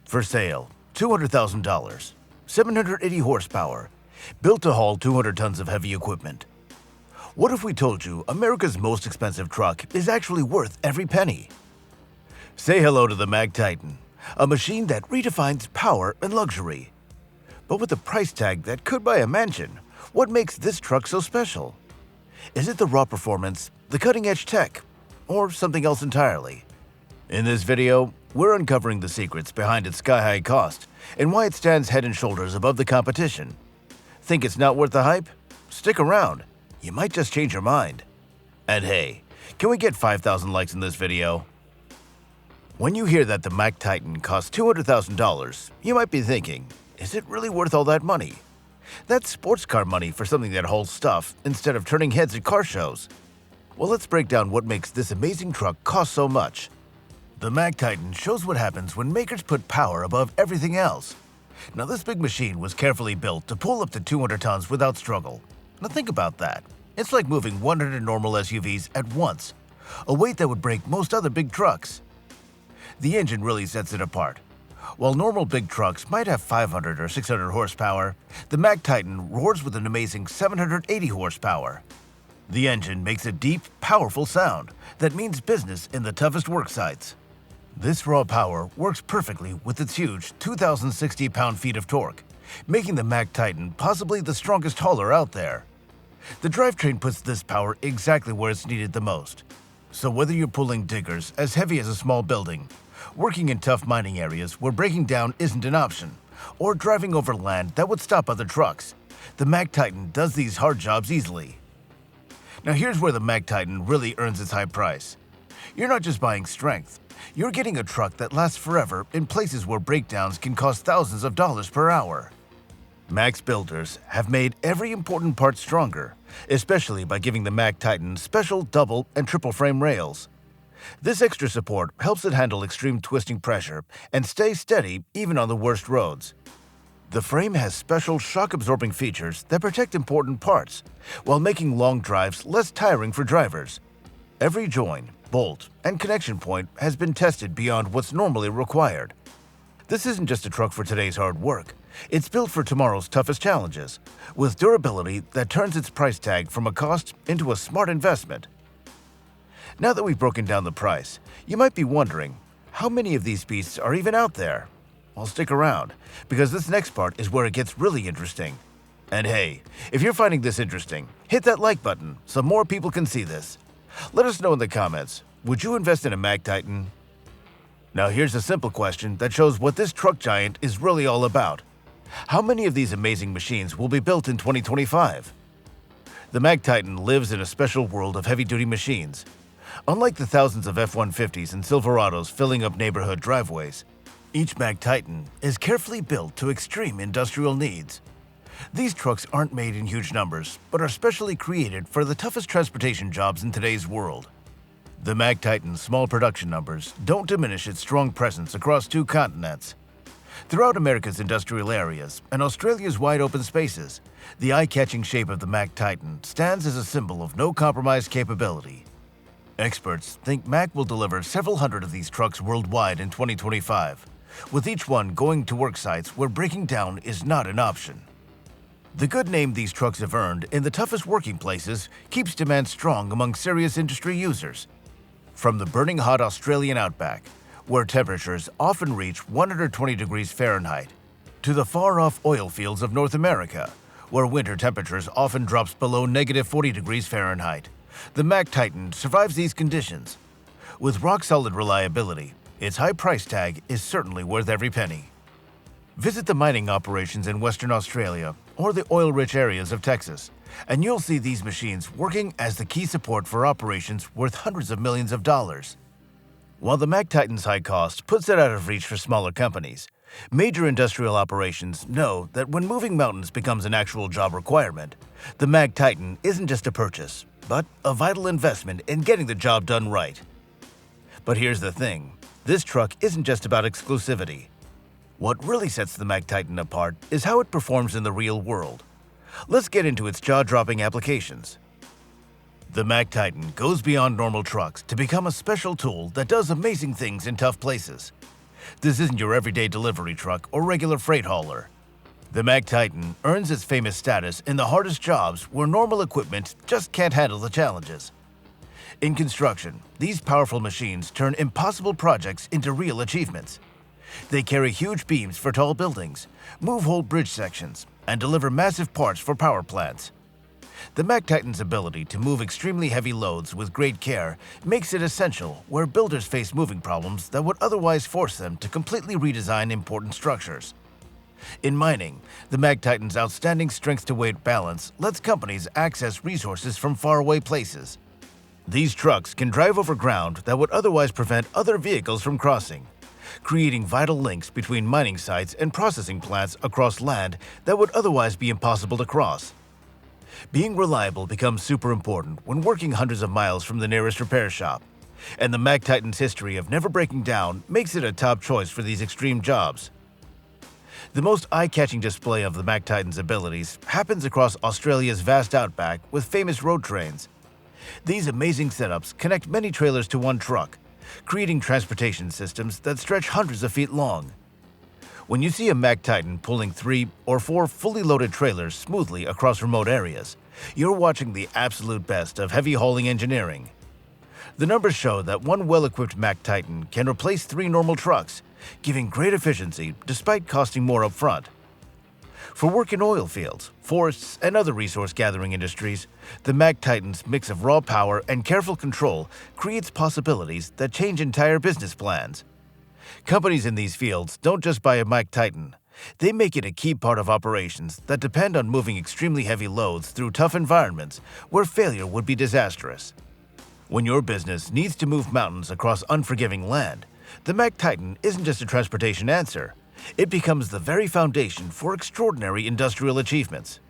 For sale, $200,000, 780 horsepower, built to haul 200 tons of heavy equipment. What if we told you America's most expensive truck is actually worth every penny? Say hello to the Mack Titan, a machine that redefines power and luxury. But with a price tag that could buy a mansion, what makes this truck so special? Is it the raw performance, the cutting-edge tech, or something else entirely? In this video, we're uncovering the secrets behind its sky-high cost and why it stands head and shoulders above the competition. Think it's not worth the hype? Stick around. You might just change your mind. And hey, can we get 5,000 likes in this video? When you hear that the Mack Titan costs $200,000, you might be thinking, is it really worth all that money? That's sports car money for something that hauls stuff instead of turning heads at car shows. Well, let's break down what makes this amazing truck cost so much. The Mack Titan shows what happens when makers put power above everything else. Now, this big machine was carefully built to pull up to 200 tons without struggle. Now think about that. It's like moving 100 normal SUVs at once, a weight that would break most other big trucks. The engine really sets it apart. While normal big trucks might have 500 or 600 horsepower, the Mack Titan roars with an amazing 780 horsepower. The engine makes a deep, powerful sound that means business in the toughest work sites. This raw power works perfectly with its huge 2,060 pound-feet of torque, making the Mack Titan possibly the strongest hauler out there. The drivetrain puts this power exactly where it's needed the most. So whether you're pulling diggers as heavy as a small building, working in tough mining areas where breaking down isn't an option, or driving over land that would stop other trucks, the Mack Titan does these hard jobs easily. Now here's where the Mack Titan really earns its high price. You're not just buying strength, you're getting a truck that lasts forever in places where breakdowns can cost thousands of dollars per hour. Mack's builders have made every important part stronger, especially by giving the Mack Titan special double and triple frame rails. This extra support helps it handle extreme twisting pressure and stay steady even on the worst roads. The frame has special shock-absorbing features that protect important parts, while making long drives less tiring for drivers. Every joint, bolt, and connection point has been tested beyond what's normally required. This isn't just a truck for today's hard work. It's built for tomorrow's toughest challenges, with durability that turns its price tag from a cost into a smart investment. Now that we've broken down the price, you might be wondering, how many of these beasts are even out there? Well, stick around, because this next part is where it gets really interesting. And hey, if you're finding this interesting, hit that like button so more people can see this. Let us know in the comments, would you invest in a Mack Titan? Now here's a simple question that shows what this truck giant is really all about. How many of these amazing machines will be built in 2025? The Mack Titan lives in a special world of heavy-duty machines. Unlike the thousands of F-150s and Silverados filling up neighborhood driveways, each Mack Titan is carefully built to extreme industrial needs. These trucks aren't made in huge numbers, but are specially created for the toughest transportation jobs in today's world. The Mack Titan's small production numbers don't diminish its strong presence across 2 continents. Throughout America's industrial areas and Australia's wide open spaces, the eye-catching shape of the Mack Titan stands as a symbol of no-compromise capability. Experts think Mack will deliver several hundred of these trucks worldwide in 2025, with each one going to work sites where breaking down is not an option. The good name these trucks have earned in the toughest working places keeps demand strong among serious industry users. From the burning hot Australian outback, where temperatures often reach 120 degrees Fahrenheit, to the far-off oil fields of North America, where winter temperatures often drops below -40 degrees Fahrenheit, the Mack Titan survives these conditions. With rock-solid reliability, its high price tag is certainly worth every penny. Visit the mining operations in Western Australia or the oil-rich areas of Texas, and you'll see these machines working as the key support for operations worth hundreds of millions of dollars. While the Mack Titan's high cost puts it out of reach for smaller companies, major industrial operations know that when moving mountains becomes an actual job requirement, the Mack Titan isn't just a purchase, but a vital investment in getting the job done right. But here's the thing, this truck isn't just about exclusivity. What really sets the Mack Titan apart is how it performs in the real world. Let's get into its jaw-dropping applications. The Mack Titan goes beyond normal trucks to become a special tool that does amazing things in tough places. This isn't your everyday delivery truck or regular freight hauler. The Mack Titan earns its famous status in the hardest jobs where normal equipment just can't handle the challenges. In construction, these powerful machines turn impossible projects into real achievements. They carry huge beams for tall buildings, move whole bridge sections, and deliver massive parts for power plants. The Mack Titan's ability to move extremely heavy loads with great care makes it essential where builders face moving problems that would otherwise force them to completely redesign important structures. In mining, the Mack Titan's outstanding strength-to-weight balance lets companies access resources from faraway places. These trucks can drive over ground that would otherwise prevent other vehicles from crossing, creating vital links between mining sites and processing plants across land that would otherwise be impossible to cross. Being reliable becomes super important when working hundreds of miles from the nearest repair shop, and the Mack Titan's history of never breaking down makes it a top choice for these extreme jobs. The most eye-catching display of the Mack Titan's abilities happens across Australia's vast outback with famous road trains. These amazing setups connect many trailers to one truck, creating transportation systems that stretch hundreds of feet long. When you see a Mack Titan pulling 3 or 4 fully loaded trailers smoothly across remote areas, you're watching the absolute best of heavy hauling engineering. The numbers show that one well-equipped Mack Titan can replace 3 normal trucks, giving great efficiency despite costing more up front. For work in oil fields, forests, and other resource-gathering industries, the Mack Titan's mix of raw power and careful control creates possibilities that change entire business plans. Companies in these fields don't just buy a Mack Titan. They make it a key part of operations that depend on moving extremely heavy loads through tough environments where failure would be disastrous. When your business needs to move mountains across unforgiving land, the Mack Titan isn't just a transportation answer. It becomes the very foundation for extraordinary industrial achievements.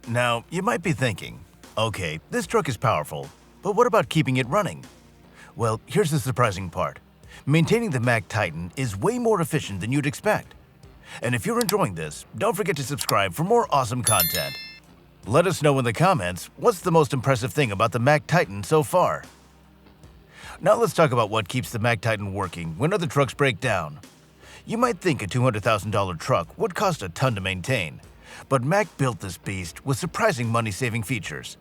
Now, you might be thinking, okay, this truck is powerful, but what about keeping it running? Well, here's the surprising part. Maintaining the Mack Titan is way more efficient than you'd expect. And if you're enjoying this, don't forget to subscribe for more awesome content. Let us know in the comments what's the most impressive thing about the Mack Titan so far. Now let's talk about what keeps the Mack Titan working when other trucks break down. You might think a $200,000 truck would cost a ton to maintain, but Mack built this beast with surprising money-saving features.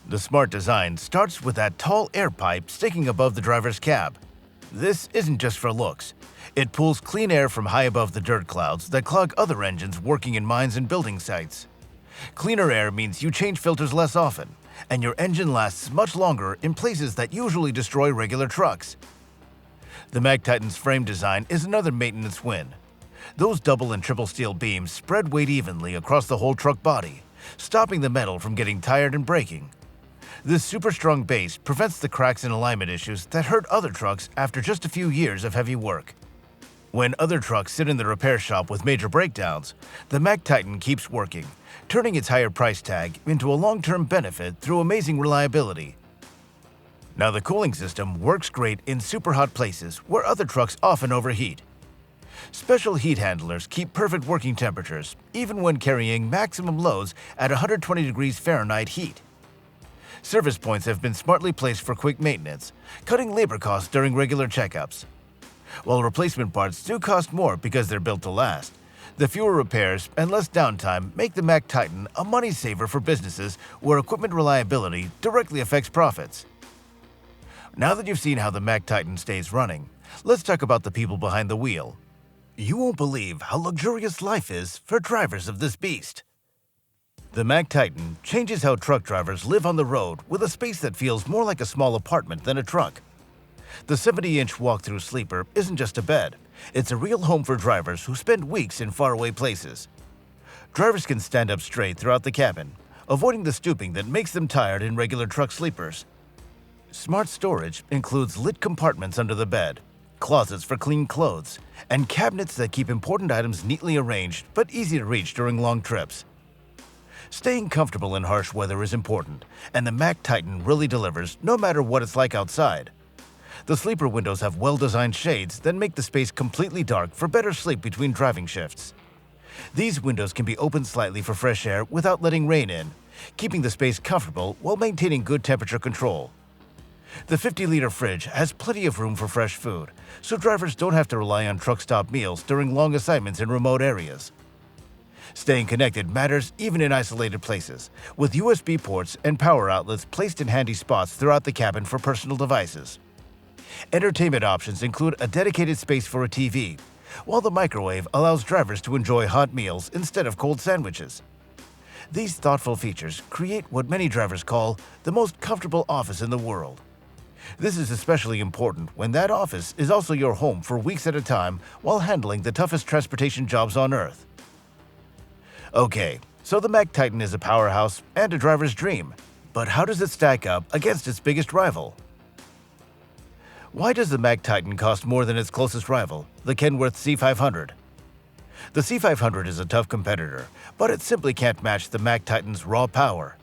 The smart design starts with that tall air pipe sticking above the driver's cab. This isn't just for looks. It pulls clean air from high above the dirt clouds that clog other engines working in mines and building sites. Cleaner air means you change filters less often, and your engine lasts much longer in places that usually destroy regular trucks. The Mack Titan's frame design is another maintenance win. Those double and triple steel beams spread weight evenly across the whole truck body, stopping the metal from getting tired and breaking. This super strong base prevents the cracks and alignment issues that hurt other trucks after just a few years of heavy work. When other trucks sit in the repair shop with major breakdowns, the Mack Titan keeps working, turning its higher price tag into a long-term benefit through amazing reliability. Now, the cooling system works great in super hot places where other trucks often overheat. Special heat handlers keep perfect working temperatures, even when carrying maximum loads at 120 degrees Fahrenheit heat. Service points have been smartly placed for quick maintenance, cutting labor costs during regular checkups. While replacement parts do cost more because they're built to last, the fewer repairs and less downtime make the Mack Titan a money saver for businesses where equipment reliability directly affects profits. Now that you've seen how the Mack Titan stays running, let's talk about the people behind the wheel. You won't believe how luxurious life is for drivers of this beast. The Mack Titan changes how truck drivers live on the road with a space that feels more like a small apartment than a truck. The 70-inch walk-through sleeper isn't just a bed, it's a real home for drivers who spend weeks in faraway places. Drivers can stand up straight throughout the cabin, avoiding the stooping that makes them tired in regular truck sleepers. Smart storage includes lit compartments under the bed, closets for clean clothes, and cabinets that keep important items neatly arranged but easy to reach during long trips. Staying comfortable in harsh weather is important, and the Mack Titan really delivers no matter what it's like outside. The sleeper windows have well-designed shades that make the space completely dark for better sleep between driving shifts. These windows can be opened slightly for fresh air without letting rain in, keeping the space comfortable while maintaining good temperature control. The 50-liter fridge has plenty of room for fresh food, so drivers don't have to rely on truck stop meals during long assignments in remote areas. Staying connected matters even in isolated places, with USB ports and power outlets placed in handy spots throughout the cabin for personal devices. Entertainment options include a dedicated space for a TV, while the microwave allows drivers to enjoy hot meals instead of cold sandwiches. These thoughtful features create what many drivers call the most comfortable office in the world. This is especially important when that office is also your home for weeks at a time while handling the toughest transportation jobs on Earth. Okay, so the Mack Titan is a powerhouse and a driver's dream, but how does it stack up against its biggest rival? Why does the Mack Titan cost more than its closest rival, the Kenworth C500? The C500 is a tough competitor, but it simply can't match the Mack Titan's raw power.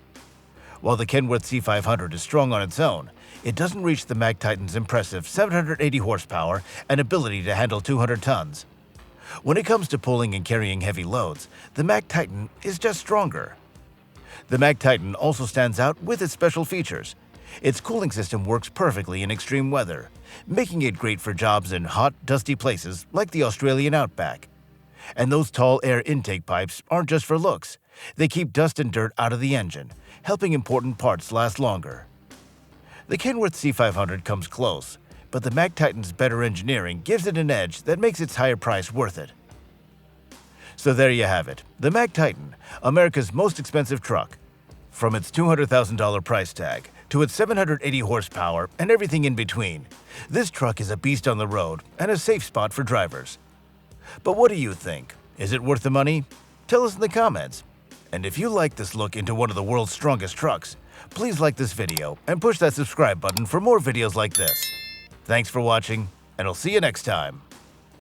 While the Kenworth C500 is strong on its own, it doesn't reach the Mack Titan's impressive 780 horsepower and ability to handle 200 tons. When it comes to pulling and carrying heavy loads, the Mack Titan is just stronger. The Mack Titan also stands out with its special features. Its cooling system works perfectly in extreme weather, making it great for jobs in hot, dusty places like the Australian outback. And those tall air intake pipes aren't just for looks. They keep dust and dirt out of the engine, helping important parts last longer. The Kenworth C500 comes close, but the Mack Titan's better engineering gives it an edge that makes its higher price worth it. So there you have it, the Mack Titan, America's most expensive truck. From its $200,000 price tag to its 780 horsepower and everything in between, this truck is a beast on the road and a safe spot for drivers. But what do you think? Is it worth the money? Tell us in the comments. And if you like this look into one of the world's strongest trucks, please like this video and push that subscribe button for more videos like this. Thanks for watching, and I'll see you next time.